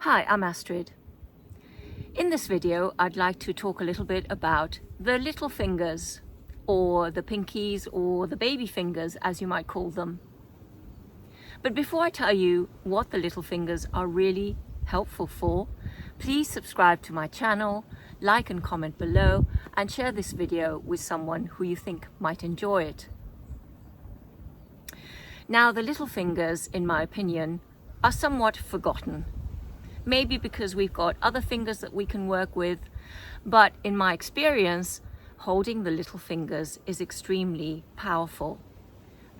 Hi, I'm Astrid. In this video, I'd like to talk a little bit about the little fingers, or the pinkies, or the baby fingers, as you might call them. But before I tell you what the little fingers are really helpful for, please subscribe to my channel, like and comment below, and share this video with someone who you think might enjoy it. Now, the little fingers, in my opinion, are somewhat forgotten. Maybe because we've got other fingers that we can work with, but in my experience, holding the little fingers is extremely powerful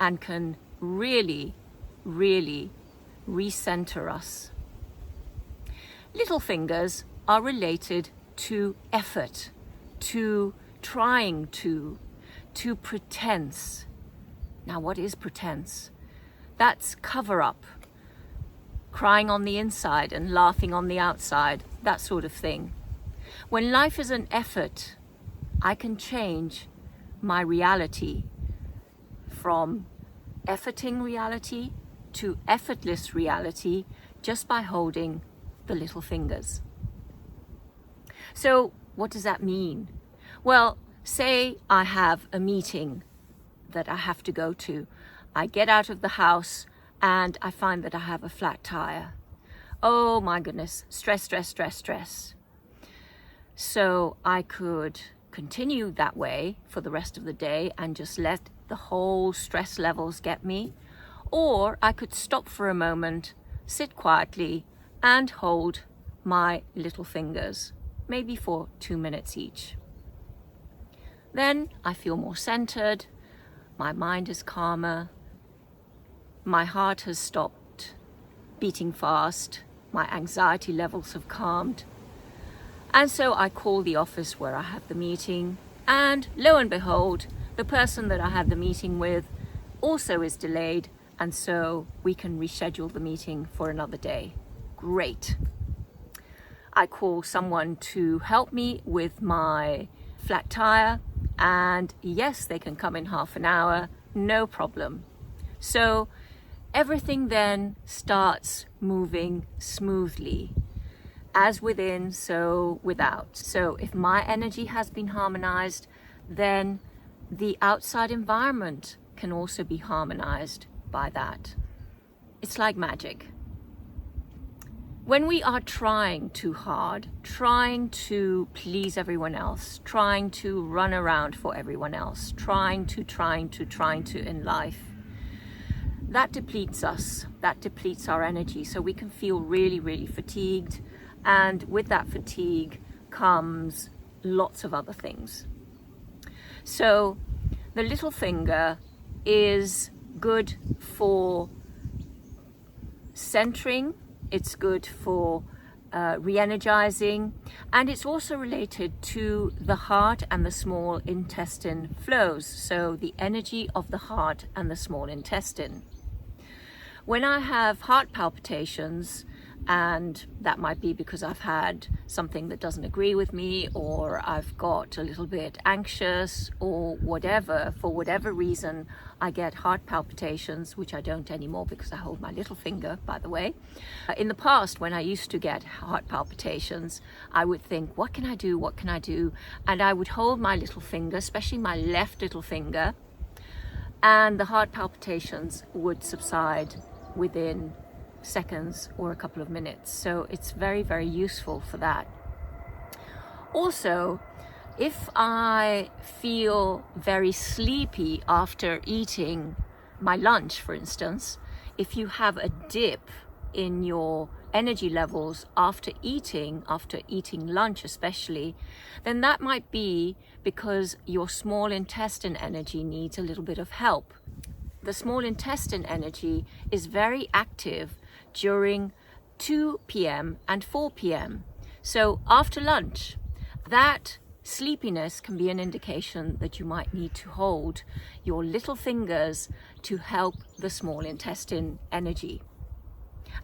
and can really recenter us. Little fingers are related to effort, to trying to pretense. Now, what is pretense? That's cover up. Crying on the inside and laughing on the outside, that sort of thing. When life is an effort, I can change my reality from efforting reality to effortless reality just by holding the little fingers. So what does that mean? Well, say I have a meeting that I have to go to. I get out of the house and I find that I have a flat tire. Oh my goodness, stress. So I could continue that way for the rest of the day and just let the whole stress levels get me. Or I could stop for a moment, sit quietly and hold my little fingers, maybe for 2 minutes each. Then I feel more centered, my mind is calmer, my heart has stopped beating fast, my anxiety levels have calmed. And so I call the office where I have the meeting, and lo and behold, the person that I had the meeting with also is delayed, and so we can reschedule the meeting for another day. Great. I call someone to help me with my flat tire, and yes, they can come in half an hour, no problem. So everything then starts moving smoothly, as within, so without. So if my energy has been harmonized, then the outside environment can also be harmonized by that. It's like magic. When we are trying too hard, trying to please everyone else, trying to run around for everyone else, trying to in life, that depletes us, that depletes our energy, so we can feel really fatigued, and with that fatigue comes lots of other things. So the little finger is good for centering, it's good for re-energizing, and it's also related to the heart and the small intestine flows, so the energy of the heart and the small intestine. When I have heart palpitations, and that might be because I've had something that doesn't agree with me, or I've got a little bit anxious, or whatever, for whatever reason, I get heart palpitations, which I don't anymore because I hold my little finger, by the way. In the past, when I used to get heart palpitations, I would think, what can I do? And I would hold my little finger, especially my left little finger, and the heart palpitations would subside within seconds or a couple of minutes. So it's very useful for that. Also, if I feel very sleepy after eating my lunch, for instance, if you have a dip in your energy levels after eating lunch especially, then that might be because your small intestine energy needs a little bit of help. The small intestine energy is very active during 2 p.m. and 4 p.m. So after lunch, that sleepiness can be an indication that you might need to hold your little fingers to help the small intestine energy.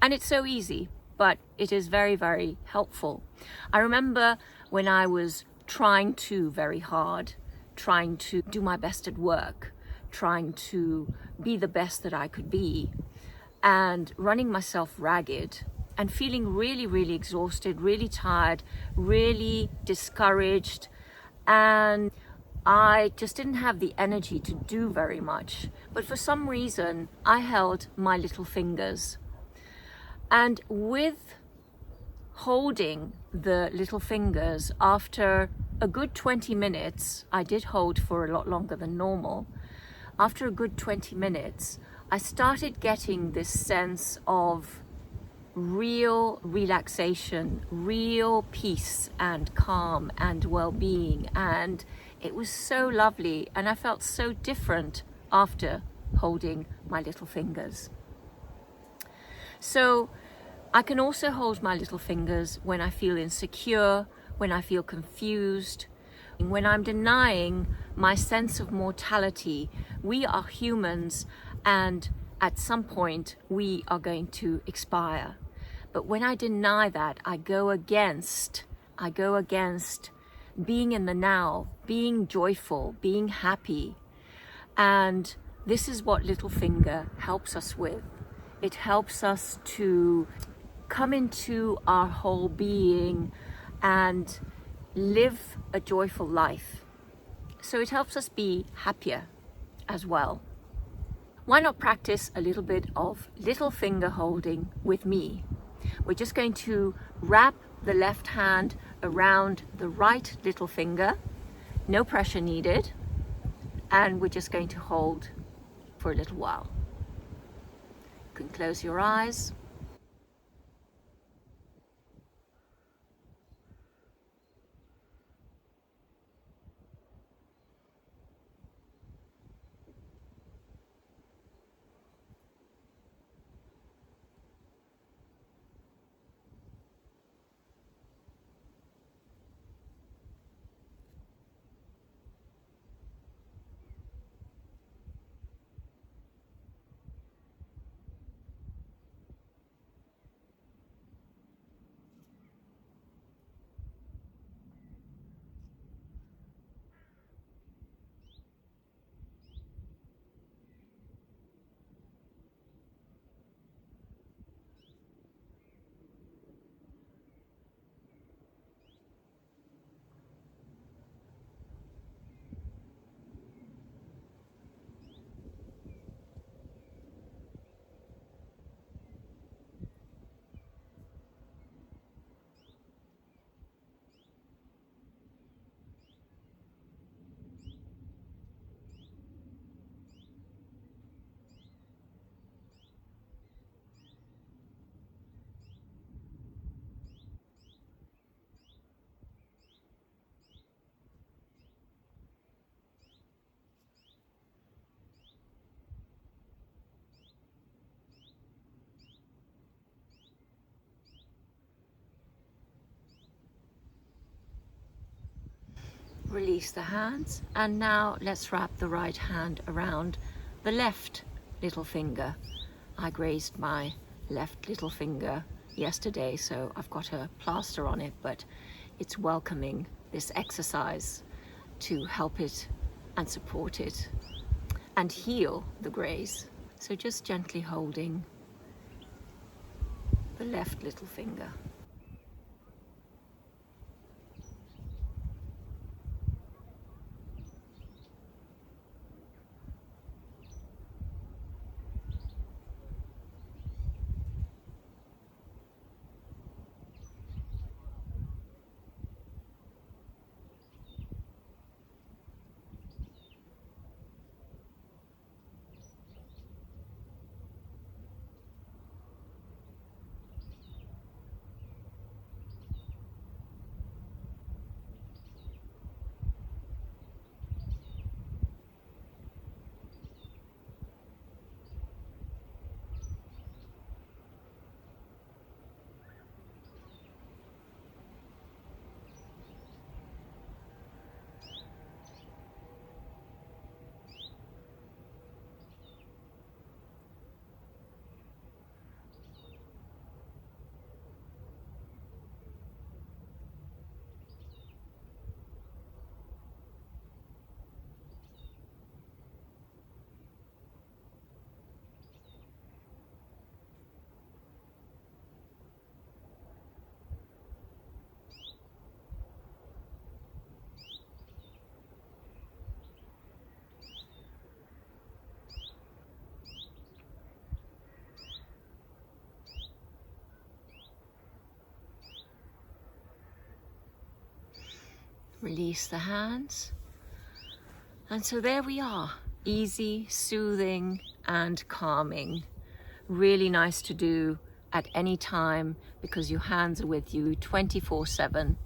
And it's so easy, but it is very helpful. I remember when I was trying very hard, trying to do my best at work, trying to be the best that I could be, and running myself ragged, and feeling really, really exhausted, really tired, really discouraged, and I just didn't have the energy to do very much. But for some reason, I held my little fingers. And with holding the little fingers, after a good 20 minutes, I did hold for a lot longer than normal. After a good 20 minutes, I started getting this sense of real relaxation, real peace and calm and well-being, and it was so lovely, and I felt so different after holding my little fingers. So I can also hold my little fingers when I feel insecure, when I feel confused, when I'm denying my sense of mortality. We are humans, and at some point we are going to expire. But when I deny that, I go against being in the now, being joyful, being happy. And this is what Little Finger helps us with. It helps us to come into our whole being and live a joyful life. So it helps us be happier as well. Why not practice a little bit of little finger holding with me? We're just going to wrap the left hand around the right little finger, no pressure needed, and we're just going to hold for a little while. You can close your eyes. Release the hands, and now let's wrap the right hand around the left little finger. I grazed my left little finger yesterday, so I've got a plaster on it, but it's welcoming this exercise to help it and support it and heal the graze. So just gently holding the left little finger. Release the hands. And so there we are, easy, soothing, and calming. Really nice to do at any time because your hands are with you 24/7.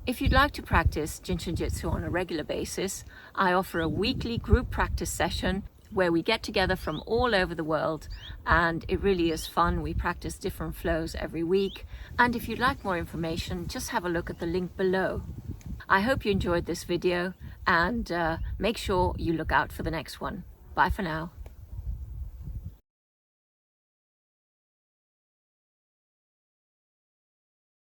If you'd like to practice Jin Shin Jyutsu on a regular basis, I offer a weekly group practice session where we get together from all over the world, and it really is fun. We practice different flows every week. And if you'd like more information, just have a look at the link below. I hope you enjoyed this video, and make sure you look out for the next one. Bye for now.